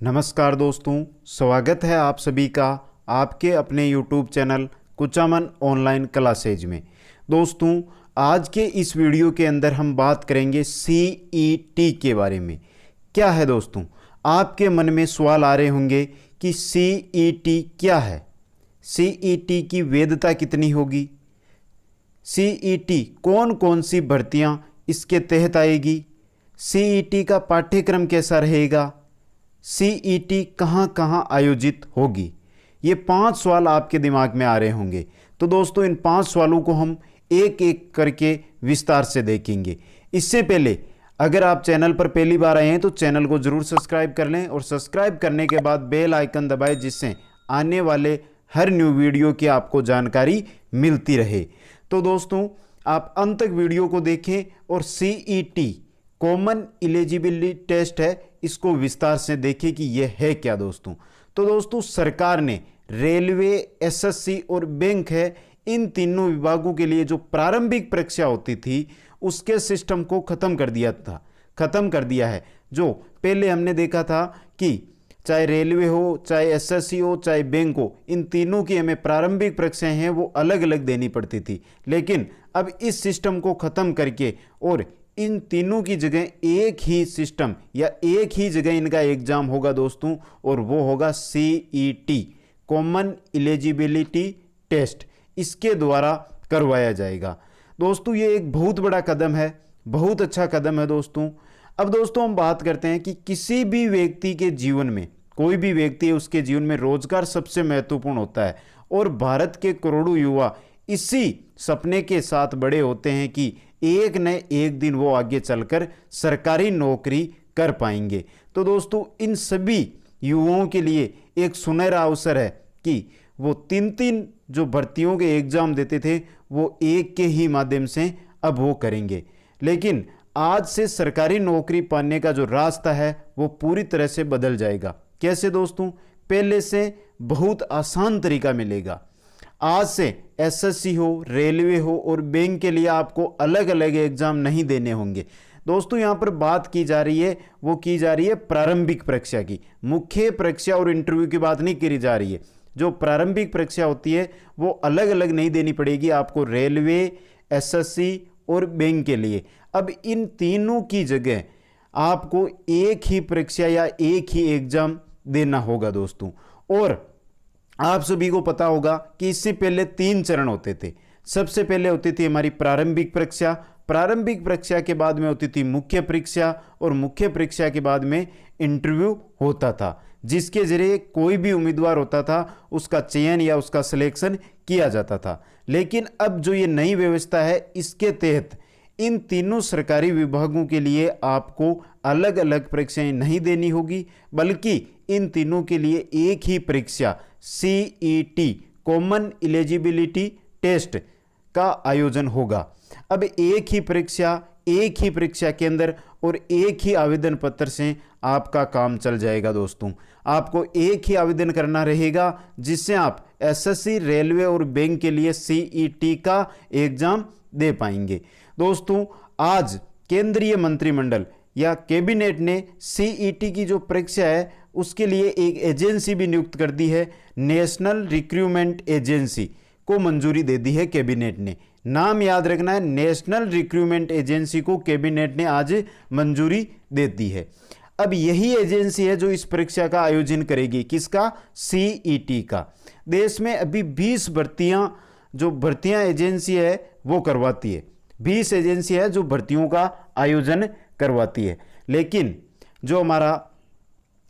नमस्कार दोस्तों, स्वागत है आप सभी का आपके अपने YouTube channel Kuchaman online classes में। दोस्तों, आज के इस वीडियो के अंदर हम बात करेंगे CET के बारे में। क्या है दोस्तों, आपके मन में सवाल आ रहे होंगे कि CET क्या है, CET की वैधता कितनी होगी, CET कौन कौन सी भर्तियां इसके तहत आएगी, CET का पाठ्यक्रम कैसा रहेगा, CET कहाँ कहाँ आयोजित होगी। ये 5 सवाल आपके दिमाग में आ रहे होंगे। तो दोस्तों, इन 5 सवालों को हम एक एक करके विस्तार से देखेंगे। इससे पहले अगर आप चैनल पर पहली बार आए हैं तो चैनल को जरूर सब्सक्राइब कर लें और सब्सक्राइब करने के बाद बेल आइकन दबाएं, जिससे आने वाले हर न्यू वीडियो की आपको जानकारी मिलती रहे। तो दोस्तों, आप अंत तक वीडियो को देखें और CET कॉमन एलिजिबिलिटी टेस्ट है, इसको विस्तार से देखें कि यह है क्या दोस्तों। तो दोस्तों, सरकार ने रेलवे, SSC और बैंक है, इन तीनों विभागों के लिए जो प्रारंभिक परीक्षा होती थी उसके सिस्टम को खत्म कर दिया है। जो पहले हमने देखा था कि चाहे रेलवे हो, चाहे SSC हो, चाहे बैंक हो, इन तीनों की हमें प्रारंभिक परीक्षाएं हैं वो अलग अलग देनी पड़ती थी। लेकिन अब इस सिस्टम को खत्म करके और इन तीनों की जगह एक ही सिस्टम या एक ही जगह इनका एग्जाम होगा दोस्तों, और वो होगा CET कॉमन एलिजिबिलिटी टेस्ट, इसके द्वारा करवाया जाएगा। दोस्तों, ये एक बहुत बड़ा कदम है, बहुत अच्छा कदम है दोस्तों। अब दोस्तों, हम बात करते हैं कि किसी भी व्यक्ति के जीवन में, कोई भी व्यक्ति है उसके जीवन में रोजगार सबसे महत्वपूर्ण होता है, और भारत के करोड़ों युवा इसी सपने के साथ बड़े होते हैं कि एक न एक दिन वो आगे चलकर सरकारी नौकरी कर पाएंगे। तो दोस्तों, इन सभी युवाओं के लिए एक सुनहरा अवसर है कि वो 3 जो भर्तियों के एग्जाम देते थे वो एक के ही माध्यम से अब वो करेंगे। लेकिन आज से सरकारी नौकरी पाने का जो रास्ता है वो पूरी तरह से बदल जाएगा। कैसे दोस्तों? पहले से बहुत आसान तरीका मिलेगा। आज से SSC हो, रेलवे हो और बैंक के लिए आपको अलग अलग एग्जाम नहीं देने होंगे। दोस्तों, यहाँ पर बात की जा रही है, वो की जा रही है प्रारंभिक परीक्षा की। मुख्य परीक्षा और इंटरव्यू की बात नहीं करी जा रही है। जो प्रारंभिक परीक्षा होती है वो अलग अलग नहीं देनी पड़ेगी आपको रेलवे, SSC और बैंक के लिए। अब इन तीनों की जगह आपको एक ही परीक्षा या एक ही एग्जाम देना होगा दोस्तों। और आप सभी को पता होगा कि इससे पहले 3 चरण होते थे। सबसे पहले होती थी हमारी प्रारंभिक परीक्षा, प्रारंभिक परीक्षा के बाद में होती थी मुख्य परीक्षा, और मुख्य परीक्षा के बाद में इंटरव्यू होता था, जिसके जरिए कोई भी उम्मीदवार होता था उसका चयन या उसका सिलेक्शन किया जाता था। लेकिन अब जो ये नई व्यवस्था है, इसके तहत इन तीनों सरकारी विभागों के लिए आपको अलग अलग परीक्षाएं नहीं देनी होगी, बल्कि इन तीनों के लिए एक ही परीक्षा CET कॉमन एलिजिबिलिटी टेस्ट का आयोजन होगा। अब एक ही परीक्षा केंद्र और एक ही आवेदन पत्र से आपका काम चल जाएगा दोस्तों। आपको एक ही आवेदन करना रहेगा, जिससे आप SSC, रेलवे और बैंक के लिए CET का एग्जाम दे पाएंगे। दोस्तों, आज केंद्रीय मंत्रिमंडल या कैबिनेट ने CET की जो परीक्षा है उसके लिए एक एजेंसी भी नियुक्त कर दी है। नेशनल रिक्रूटमेंट एजेंसी को मंजूरी दे दी है कैबिनेट ने। नाम याद रखना है, नेशनल रिक्रूटमेंट एजेंसी को कैबिनेट ने आज मंजूरी दे दी है। अब यही एजेंसी है जो इस परीक्षा का आयोजन करेगी। किसका? CET का। देश में अभी 20 भर्तियां एजेंसी है वो करवाती है। 20 एजेंसी है जो भर्तियों का आयोजन करवाती है। लेकिन जो हमारा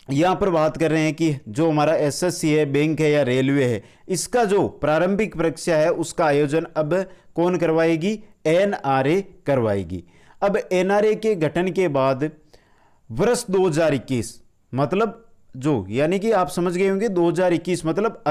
यहाँ पर बात कर रहे हैं कि जो हमारा SSC है, बैंक है या रेलवे है, इसका जो प्रारंभिक परीक्षा है उसका आयोजन अब कौन करवाएगी? NRA करवाएगी। अब NRA के गठन के बाद वर्ष 2021 मतलब जो, यानी कि आप समझ गए होंगे 2021 मतलब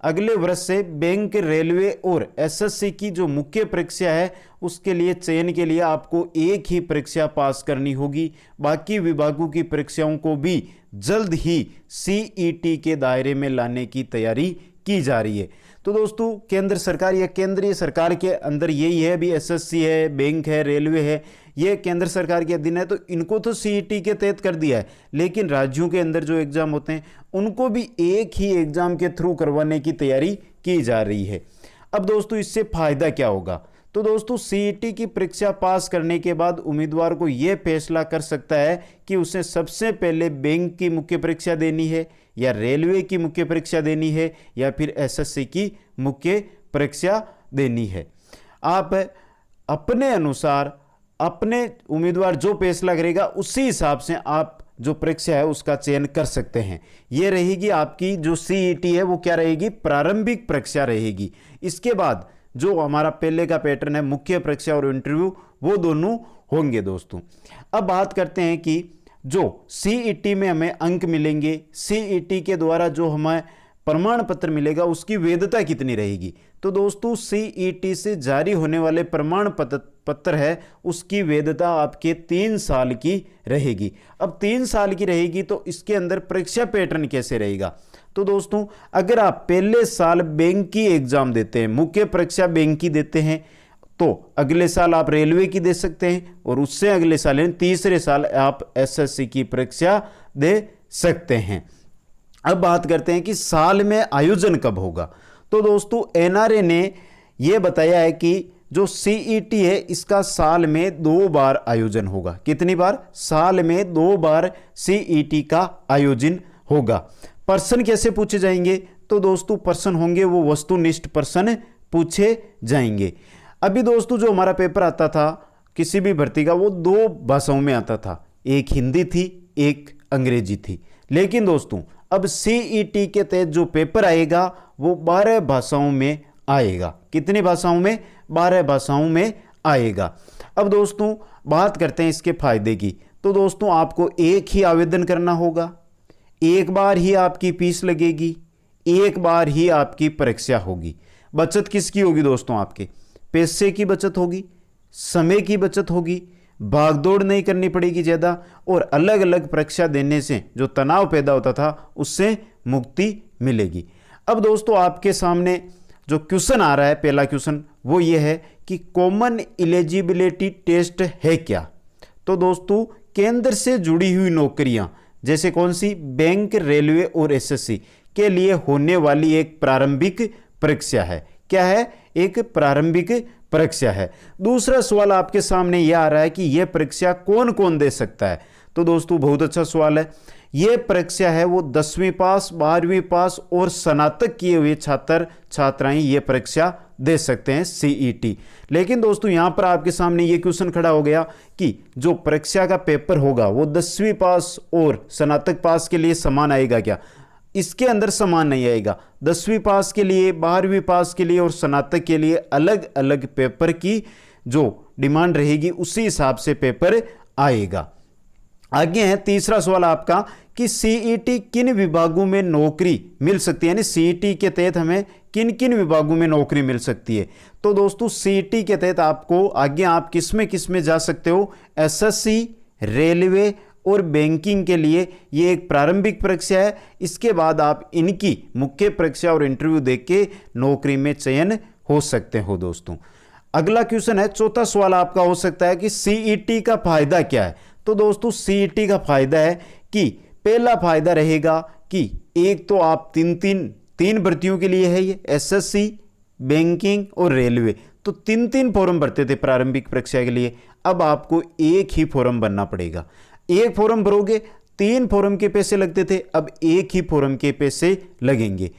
अगले वर्ष से बैंक, रेलवे और SSC की जो मुख्य परीक्षा है उसके लिए चयन के लिए आपको एक ही परीक्षा पास करनी होगी। बाकी विभागों की परीक्षाओं को भी जल्द ही CET के दायरे में लाने की तैयारी की जा रही है। तो दोस्तों केंद्र सरकार या केंद्रीय सरकार के अंदर यही है, अभी एसएससी है, बैंक है, रेलवे है, ये केंद्र सरकार के अधीन है, तो इनको तो सीईटी के तहत कर दिया है। लेकिन राज्यों के अंदर जो एग्जाम होते हैं उनको भी एक ही एग्जाम के थ्रू करवाने की तैयारी की जा रही है। अब दोस्तों इससे फायदा क्या होगा? तो दोस्तों सीईटी की परीक्षा पास करने के बाद उम्मीदवार को यह फैसला कर सकता है कि उसे सबसे पहले बैंक की मुख्य परीक्षा देनी है या रेलवे की मुख्य परीक्षा देनी है या फिर एसएससी की मुख्य परीक्षा देनी है। आप अपने अनुसार अपने उम्मीदवार जो फैसला करेगा उसी हिसाब से आप जो परीक्षा है उसका चयन कर सकते हैं। ये रहेगी आपकी जो सीईटी है वो क्या रहेगी? प्रारंभिक परीक्षा रहेगी। इसके बाद जो हमारा पहले का पैटर्न है मुख्य परीक्षा और इंटरव्यू, वो दोनों होंगे दोस्तों। अब बात करते हैं कि जो सीईटी में हमें अंक मिलेंगे, सीईटी के द्वारा जो हमें प्रमाण पत्र मिलेगा उसकी वैधता कितनी रहेगी? तो दोस्तों सीईटी से जारी होने वाले प्रमाण पत्र है उसकी वैधता आपके 3 साल की रहेगी। अब 3 साल की रहेगी तो इसके अंदर परीक्षा पैटर्न कैसे रहेगा? तो दोस्तों अगर आप पहले साल बैंक की एग्जाम देते हैं, मुख्य परीक्षा बैंक की देते हैं, तो अगले साल आप रेलवे की दे सकते हैं और उससे अगले साल यानी तीसरे साल आप एसएससी की परीक्षा दे सकते हैं। अब बात करते हैं कि साल में आयोजन कब होगा। तो दोस्तों एनआरए ने यह बताया है कि जो सीईटी है इसका साल में 2 बार आयोजन होगा। कितनी बार? साल में 2 बार सीईटी का आयोजन होगा। प्रश्न कैसे पूछे जाएंगे? तो दोस्तों प्रश्न होंगे वो वस्तुनिष्ठ प्रश्न पूछे जाएंगे। अभी दोस्तों जो हमारा पेपर आता था किसी भी भर्ती का वो 2 भाषाओं में आता था, एक हिंदी थी, एक अंग्रेजी थी। लेकिन दोस्तों अब सीईटी के तहत जो पेपर आएगा वो 12 भाषाओं में आएगा। कितनी भाषाओं में? 12 भाषाओं में आएगा। अब दोस्तों बात करते हैं इसके फायदे की। तो दोस्तों आपको एक ही आवेदन करना होगा, एक बार ही आपकी फीस लगेगी, एक बार ही आपकी परीक्षा होगी। बचत किसकी होगी दोस्तों? आपके पैसे की बचत होगी, समय की बचत होगी, भागदौड़ नहीं करनी पड़ेगी ज़्यादा, और अलग अलग परीक्षा देने से जो तनाव पैदा होता था उससे मुक्ति मिलेगी। अब दोस्तों आपके सामने जो क्वेश्चन आ रहा है, पहला क्वेश्चन वो ये है कि कॉमन एलिजिबिलिटी टेस्ट है क्या? तो दोस्तों केंद्र से जुड़ी हुई नौकरियां जैसे कौन सी? बैंक, रेलवे और एसएससी के लिए होने वाली एक प्रारंभिक परीक्षा है। क्या है? एक प्रारंभिक परीक्षा है। दूसरा सवाल आपके सामने यह आ रहा है कि यह परीक्षा कौन कौन दे सकता है? तो दोस्तों बहुत अच्छा सवाल है। यह परीक्षा है वो 10वीं पास, 12वीं पास और स्नातक किए हुए छात्र छात्राएं ये परीक्षा दे सकते हैं सीईटी। लेकिन दोस्तों यहां पर आपके सामने ये क्वेश्चन खड़ा हो गया कि जो परीक्षा का पेपर होगा वो 10वीं पास और स्नातक पास के लिए समान आएगा क्या? इसके अंदर समान नहीं आएगा। 10वीं पास के लिए, 12वीं पास के लिए और स्नातक के लिए अलग अलग पेपर की जो डिमांड रहेगी उसी हिसाब से पेपर आएगा। आगे है तीसरा सवाल आपका कि सीईटी किन विभागों में नौकरी मिल सकती है, यानी सीईटी के तहत हमें किन किन विभागों में नौकरी मिल सकती है। तो दोस्तों सीईटी के तहत आपको आगे आप किस में जा सकते हो? एसएससी, रेलवे और बैंकिंग के लिए ये एक प्रारंभिक परीक्षा है। इसके बाद आप इनकी मुख्य परीक्षा और इंटरव्यू देख के नौकरी में चयन हो सकते हो दोस्तों। अगला क्वेश्चन है, चौथा सवाल आपका हो सकता है कि सीईटी का फायदा क्या है? तो दोस्तों सीईटी का फायदा है कि पहला फायदा रहेगा कि एक तो आप तीन भर्तियों के लिए है ये, एसएससी, बैंकिंग और रेलवे, तो 3 फॉर्म भरते थे प्रारंभिक परीक्षा के लिए। अब आपको एक ही फॉर्म भरना पड़ेगा। एक फॉर्म भरोगे, 3 फॉर्म के पैसे लगते थे, अब एक ही फॉर्म के पैसे लगेंगे।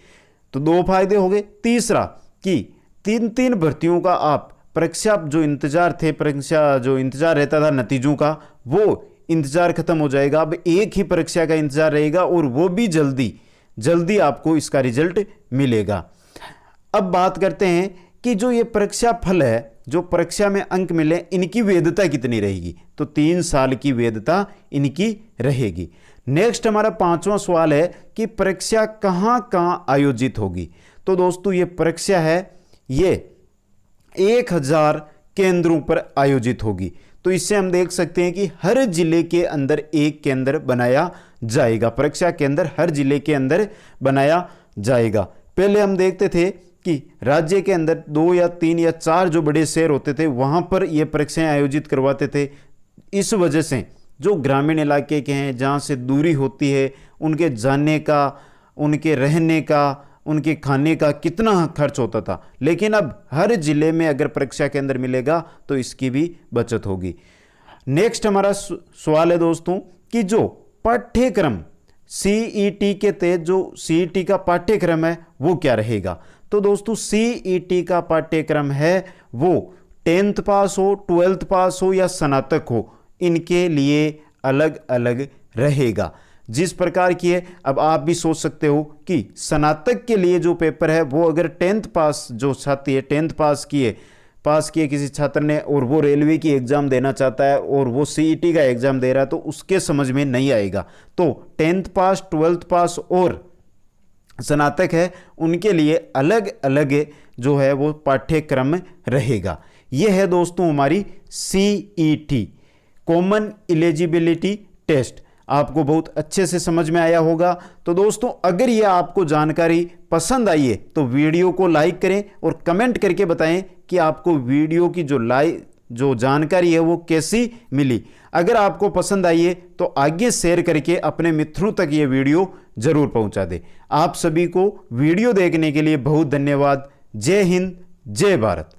तो 2 फायदे हो गए। तीसरा कि 3 भर्तियों का आप परीक्षा जो इंतजार थे, परीक्षा जो इंतजार रहता था नतीजों का, वो इंतजार खत्म हो जाएगा। अब एक ही परीक्षा का इंतजार रहेगा और वो भी जल्दी आपको इसका रिजल्ट मिलेगा। अब बात करते हैं कि जो ये परीक्षा फल है, जो परीक्षा में अंक मिले, इनकी वैधता कितनी रहेगी? तो 3 साल की वैधता इनकी रहेगी। नेक्स्ट हमारा 5वां सवाल है कि परीक्षा कहां आयोजित होगी? तो दोस्तों ये परीक्षा है ये 1000 केंद्रों पर आयोजित होगी। तो इससे हम देख सकते हैं कि हर जिले के अंदर एक केंद्र बनाया जाएगा। परीक्षा केंद्र हर जिले के अंदर बनाया जाएगा। पहले हम देखते थे कि राज्य के अंदर 2 या 3 या 4 जो बड़े शहर होते थे वहाँ पर ये परीक्षाएं आयोजित करवाते थे। इस वजह से जो ग्रामीण इलाके के हैं, जहाँ से दूरी होती है, उनके जाने का, उनके रहने का, उनके खाने का कितना खर्च होता था। लेकिन अब हर जिले में अगर परीक्षा केंद्र मिलेगा तो इसकी भी बचत होगी। नेक्स्ट हमारा सवाल है दोस्तों कि जो पाठ्यक्रम सीईटी के तहत जो सीईटी का पाठ्यक्रम है वो क्या रहेगा। तो दोस्तों सीईटी का पाठ्यक्रम है वो 10th पास हो, 12th पास हो या स्नातक हो, इनके लिए अलग अलग रहेगा। जिस प्रकार की है, अब आप भी सोच सकते हो कि स्नातक के लिए जो पेपर है वो अगर 10th पास जो छात्र है, 10th पास किए किसी छात्र ने और वो रेलवे की एग्जाम देना चाहता है और वो सीईटी का एग्जाम दे रहा है तो उसके समझ में नहीं आएगा। तो 10th पास, 12th पास और स्नातक है उनके लिए अलग अलग जो है वो पाठ्यक्रम रहेगा। ये है दोस्तों हमारी सीईटी, कॉमन एलिजिबिलिटी टेस्ट। आपको बहुत अच्छे से समझ में आया होगा। तो दोस्तों अगर ये आपको जानकारी पसंद आई है तो वीडियो को लाइक करें और कमेंट करके बताएं कि आपको वीडियो की जो जानकारी है वो कैसी मिली। अगर आपको पसंद आई है तो आगे शेयर करके अपने मित्रों तक ये वीडियो जरूर पहुंचा दें। आप सभी को वीडियो देखने के लिए बहुत धन्यवाद। जय हिंद, जय भारत।